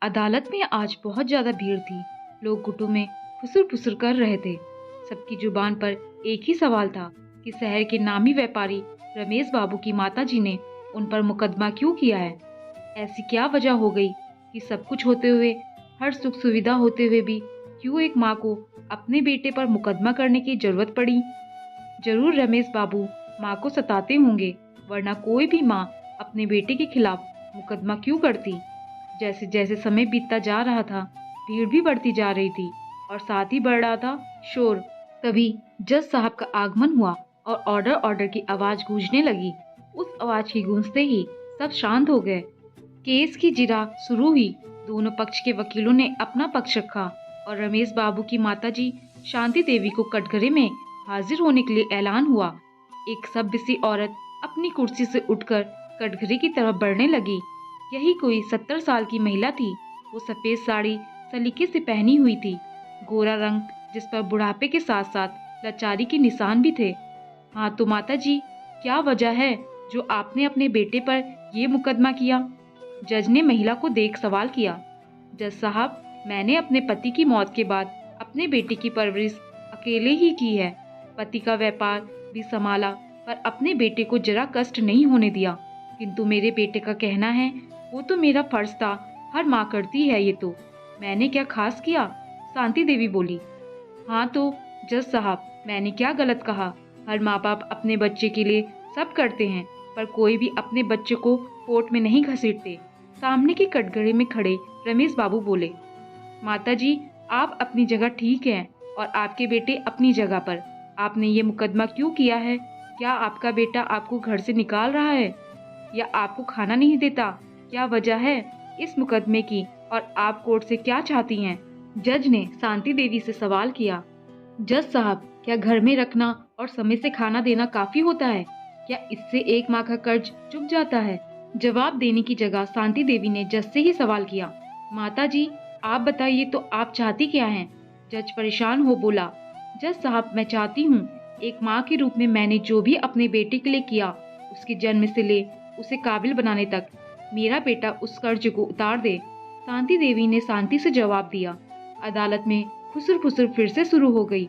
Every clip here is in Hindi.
अदालत में आज बहुत ज्यादा भीड़ थी। लोग गुटों में फुसुर-फुसुर कर रहे थे। सबकी जुबान पर एक ही सवाल था कि शहर के नामी व्यापारी रमेश बाबू की माताजी ने उन पर मुकदमा क्यों किया है। ऐसी क्या वजह हो गई कि सब कुछ होते हुए, हर सुख सुविधा होते हुए भी क्यों एक माँ को अपने बेटे पर मुकदमा करने की जरूरत पड़ी। जरूर रमेश बाबू माँ को सताते होंगे, वरना कोई भी माँ अपने बेटे के खिलाफ मुकदमा क्यों करती। जैसे जैसे समय बीतता जा रहा था, भीड़ भी बढ़ती जा रही थी और साथ ही बढ़ रहा था शोर। तभी जज साहब का आगमन हुआ और ऑर्डर ऑर्डर की आवाज गूंजने लगी। उस आवाज की गूंजते ही सब शांत हो गए। केस की जिरा शुरू हुई। दोनों पक्ष के वकीलों ने अपना पक्ष रखा और रमेश बाबू की माताजी शांति देवी को कटघरे में हाजिर होने के लिए ऐलान हुआ। एक सभ्य सी औरत अपनी कुर्सी से उठकर कटघरे की तरफ बढ़ने लगी। यही कोई 70 साल की महिला थी। वो सफेद साड़ी सलीके से पहनी हुई थी, गोरा रंग जिस पर बुढ़ापे के साथ साथ लाचारी के निशान भी थे। हाँ तो माता जी, क्या वजह है जो आपने अपने बेटे पर ये मुकदमा किया? जज ने महिला को देख सवाल किया। जज साहब, मैंने अपने पति की मौत के बाद अपने बेटे की परवरिश अकेले ही की है। पति का व्यापार भी संभाला पर अपने बेटे को जरा कष्ट नहीं होने दिया। किंतु मेरे बेटे का कहना है वो तो मेरा फर्ज था, हर माँ करती है ये तो। मैंने क्या खास किया? शांति देवी बोली। हाँ तो जज साहब, मैंने क्या गलत कहा? हर माँ बाप अपने बच्चे के लिए सब करते हैं, पर कोई भी अपने बच्चे को कोर्ट में नहीं घसीटते। सामने के कटघरे में खड़े रमेश बाबू बोले। माता जी, आप अपनी जगह ठीक हैं और आपके बेटे अपनी जगह पर। आपने ये मुकदमा क्यों किया है? क्या आपका बेटा आपको घर से निकाल रहा है या आपको खाना नहीं देता? क्या वजह है इस मुकदमे की और आप कोर्ट से क्या चाहती हैं? जज ने शांति देवी से सवाल किया। जज साहब, क्या घर में रखना और समय से खाना देना काफी होता है? क्या इससे एक माँ का कर्ज चुक जाता है? जवाब देने की जगह शांति देवी ने जज से ही सवाल किया। माता जी, आप बताइए तो आप चाहती क्या हैं? जज परेशान हो बोला। जज साहब, मैं चाहती हूँ एक माँ के रूप में मैंने जो भी अपने बेटे के लिए किया, उसके जन्म से ले उसे काबिल बनाने तक, मेरा बेटा उस कर्ज को उतार दे। शांति देवी ने शांति से जवाब दिया। अदालत में फुसुर फुसुर फिर से शुरू हो गई।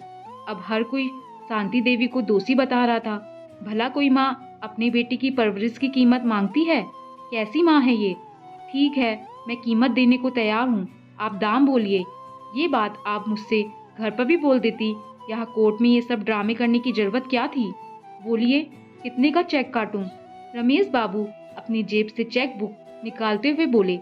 अब हर कोई शांति देवी को दोषी बता रहा था। भला कोई माँ अपने बेटे की परवरिश की कीमत मांगती है? कैसी माँ है ये? ठीक है, मैं कीमत देने को तैयार हूँ, आप दाम बोलिए। ये बात आप मुझसे घर पर भी बोल देती। यहाँ कोर्ट में ये सब ड्रामे करने की जरूरत क्या थी? बोलिए, कितने का चेक काटूं? रमेश बाबू अपनी जेब से चेक बुक निकालते हुए बोले।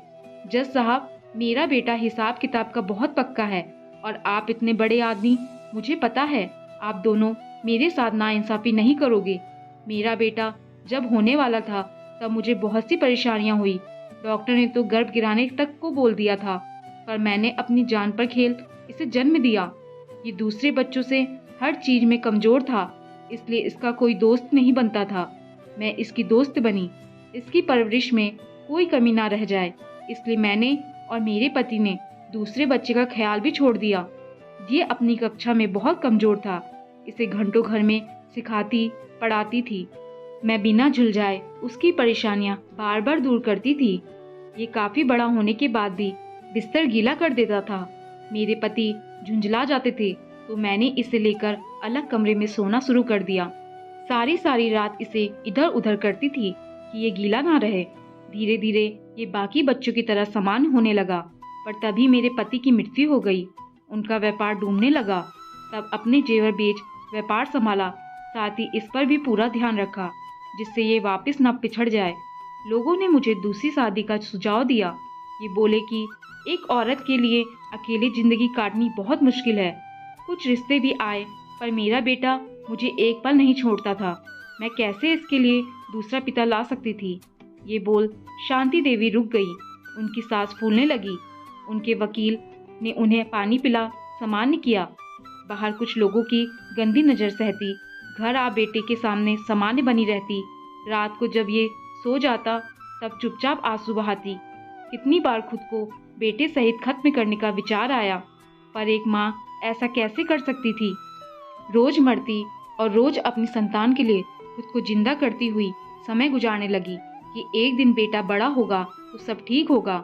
जज साहब, मेरा बेटा हिसाब किताब का बहुत पक्का है और आप इतने बड़े आदमी, मुझे पता है आप दोनों मेरे साथ नाइंसाफी नहीं करोगे। मेरा बेटा जब होने वाला था तब मुझे बहुत सी परेशानियां हुई। डॉक्टर ने तो गर्भ गिराने तक को बोल दिया था, पर मैंने अपनी जान पर खेल इसे जन्म दिया। ये दूसरे बच्चों से हर चीज में कमजोर था, इसलिए इसका कोई दोस्त नहीं बनता था। मैं इसकी दोस्त बनी। इसकी परवरिश में कोई कमी ना रह जाए, इसलिए मैंने और मेरे पति ने दूसरे बच्चे का ख्याल भी छोड़ दिया। ये अपनी कक्षा में बहुत कमजोर था। इसे घंटों घर में सिखाती पढ़ाती थी। मैं बिना झुलझाए उसकी परेशानियां बार बार दूर करती थी। ये काफी बड़ा होने के बाद भी बिस्तर गीला कर देता था। मेरे पति झुंझला जाते थे तो मैंने इसे लेकर अलग कमरे में सोना शुरू कर दिया। सारी सारी रात इसे इधर उधर करती थी कि ये गीला ना रहे। धीरे धीरे ये बाकी बच्चों की तरह समान होने लगा, पर तभी मेरे पति की मृत्यु हो गई। उनका व्यापार डूबने लगा। तब अपने जेवर बेच व्यापार संभाला, साथ ही इस पर भी पूरा ध्यान रखा जिससे ये वापस न पिछड़ जाए। लोगों ने मुझे दूसरी शादी का सुझाव दिया। ये बोले कि एक औरत के लिए अकेले जिंदगी काटनी बहुत मुश्किल है। कुछ रिश्ते भी आए, पर मेरा बेटा मुझे एक पल नहीं छोड़ता था। मैं कैसे इसके लिए दूसरा पिता ला सकती थी? ये बोल शांति देवी रुक गई। उनकी सांस फूलने लगी। उनके वकील ने उन्हें पानी पिला सामान्य किया। बाहर कुछ लोगों की गंदी नजर सहती, घर आ बेटे के सामने सामान्य बनी रहती। रात को जब ये सो जाता तब चुपचाप आंसू बहाती। कितनी बार खुद को बेटे सहित खत्म करने का विचार आया, पर एक माँ ऐसा कैसे कर सकती थी? रोज मरती और रोज अपनी संतान के लिए खुद को जिंदा करती हुई समय गुजारने लगी कि एक दिन बेटा बड़ा होगा तो सब ठीक होगा।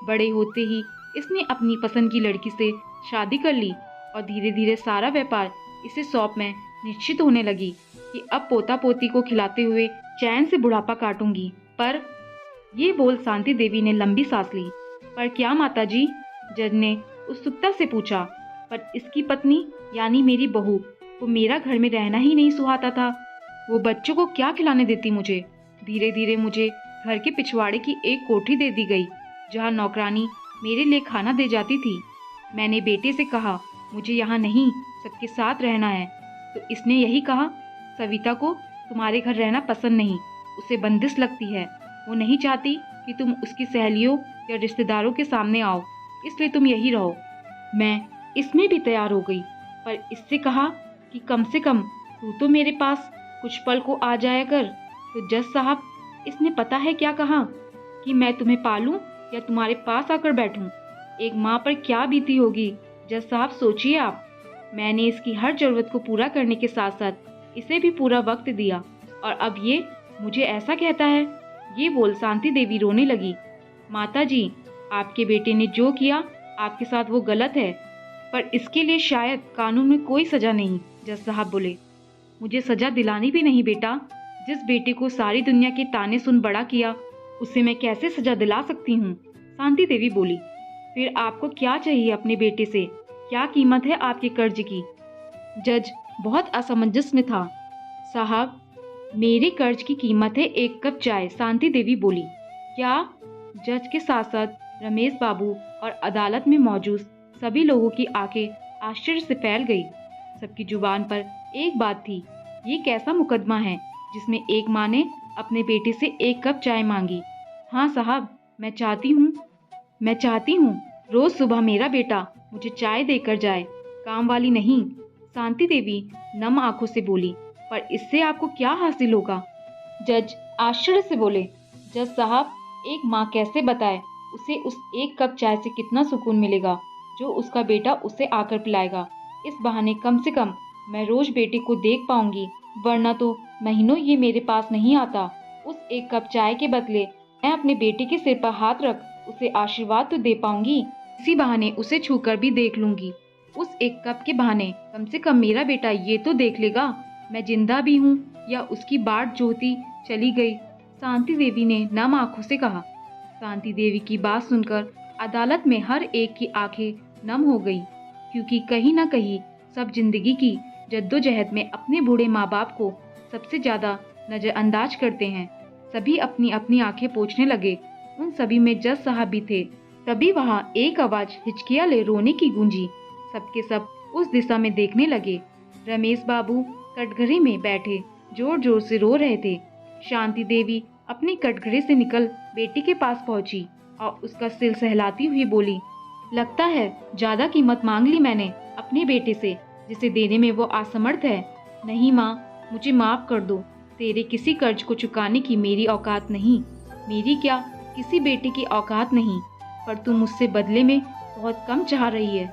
बड़े होते ही इसने अपनी पसंद की लड़की से शादी कर ली और धीरे धीरे सारा व्यापार इसे सौंप में निश्चित होने लगी कि अब पोता पोती को खिलाते हुए चैन से बुढ़ापा काटूंगी। पर ये बोल शांति देवी ने लंबी सांस ली। पर क्या माताजी? जज ने उत्सुकता से पूछा। पर इसकी पत्नी यानी मेरी बहू को मेरा घर में रहना ही नहीं सुहाता था। वो बच्चों को क्या खिलाने देती मुझे? धीरे धीरे मुझे घर के पिछवाड़े की एक कोठी दे दी गई जहाँ नौकरानी मेरे लिए खाना दे जाती थी। मैंने बेटे से कहा मुझे यहाँ नहीं सबके साथ रहना है, तो इसने यही कहा सविता को तुम्हारे घर रहना पसंद नहीं, उसे बंदिश लगती है। वो नहीं चाहती कि तुम उसकी सहेलियों या रिश्तेदारों के सामने आओ, इसलिए तुम यही रहो। मैं इसमें भी तैयार हो गई, पर इससे कहा कि कम से कम तू तो मेरे पास कुछ पल को आ जाया कर। तो जज साहब, इसने पता है क्या कहा कि मैं तुम्हें पालूं या तुम्हारे पास आकर बैठूं? एक माँ पर क्या बीती होगी जज साहब, सोचिए आप। मैंने इसकी हर जरूरत को पूरा करने के साथ साथ इसे भी पूरा वक्त दिया, और अब ये मुझे ऐसा कहता है। ये बोल शांति देवी रोने लगी। माता जी, आपके बेटे ने जो किया आपके साथ वो गलत है, पर इसके लिए शायद कानून में कोई सजा नहीं। जज साहब बोले, मुझे सजा दिलानी भी नहीं बेटा। जिस बेटे को सारी दुनिया के ताने सुन बड़ा किया, उसे मैं कैसे सजा दिला सकती हूँ? शांति देवी बोली। फिर आपको क्या चाहिए अपने बेटे से? क्या कीमत है आपके कर्ज की? जज बहुत असमंजस में था। साहब, मेरे कर्ज की कीमत है 1 कप चाय, शांति देवी बोली। क्या? जज के साथ साथ रमेश बाबू और अदालत में मौजूद सभी लोगों की आंखें आश्चर्य से फैल गई। सबकी जुबान पर एक बात थी, ये कैसा मुकदमा है जिसमें एक माँ ने अपने बेटे से 1 कप चाय मांगी? हाँ साहब, मैं चाहती हूँ रोज सुबह मेरा बेटा मुझे चाय देकर जाए, काम वाली नहीं। शांति देवी नम आंखों से बोली। पर इससे आपको क्या हासिल होगा? जज आश्चर्य से बोले। जज साहब, एक माँ कैसे बताए उसे उस 1 कप चाय से कितना सुकून मिलेगा जो उसका बेटा उसे आकर पिलाएगा। इस बहाने कम से कम मैं रोज बेटे को देख पाऊंगी, वरना तो महीनों ये मेरे पास नहीं आता। उस 1 कप चाय के बदले मैं अपने बेटे के सिर पर हाथ रख उसे आशीर्वाद तो दे पाऊंगी। इसी बहाने उसे छूकर भी देख लूंगी। उस 1 कप के बहाने कम से कम मेरा बेटा ये तो देख लेगा मैं जिंदा भी हूँ या उसकी बाट जोती चली गई। शांति देवी ने नम आंखों से कहा। शांति देवी की बात सुनकर अदालत में हर एक की आंखें नम हो गई, क्योंकि कहीं न कहीं सब जिंदगी की जद्दोजहद में अपने बूढ़े माँ बाप को सबसे ज्यादा नजरअंदाज करते हैं। सभी अपनी अपनी आंखें पोंछने लगे। उन सभी में जज साहब भी थे। तभी वहां एक आवाज हिचकिया ले रोने की गूंजी। सबके सब उस दिशा में देखने लगे। रमेश बाबू कटघरे में बैठे जोर जोर से रो रहे थे। शांति देवी अपने कटघरे से निकल बेटी के पास पहुंची और उसका सिर सहलाती हुई बोली, लगता है ज्यादा कीमत मांग ली मैंने अपने बेटे से, जिसे देने में वो असमर्थ है। नहीं माँ, मुझे माफ कर दो। तेरे किसी कर्ज को चुकाने की मेरी औकात नहीं। मेरी क्या, किसी बेटे की औकात नहीं। पर तू मुझसे बदले में बहुत कम चाह रही है।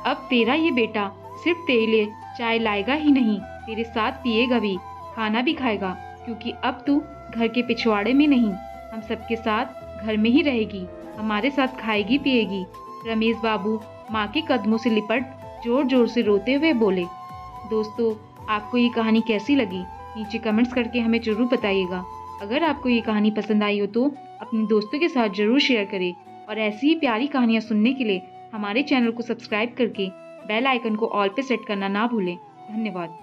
अब तेरा ये बेटा सिर्फ तेरे लिए चाय लाएगा ही नहीं, तेरे साथ पिएगा भी, खाना भी खाएगा, क्योंकि अब तू घर के पिछवाड़े में नहीं, हम सबके साथ घर में ही रहेगी, हमारे साथ खाएगी पिएगी। रमेश बाबू माँ के कदमों से लिपट जोर जोर से रोते हुए बोले। दोस्तों, आपको ये कहानी कैसी लगी नीचे कमेंट्स करके हमें जरूर बताइएगा। अगर आपको ये कहानी पसंद आई हो तो अपने दोस्तों के साथ जरूर शेयर करें, और ऐसी ही प्यारी कहानियाँ सुनने के लिए हमारे चैनल को सब्सक्राइब करके बेल आइकन को ऑल पे सेट करना ना भूलें। धन्यवाद।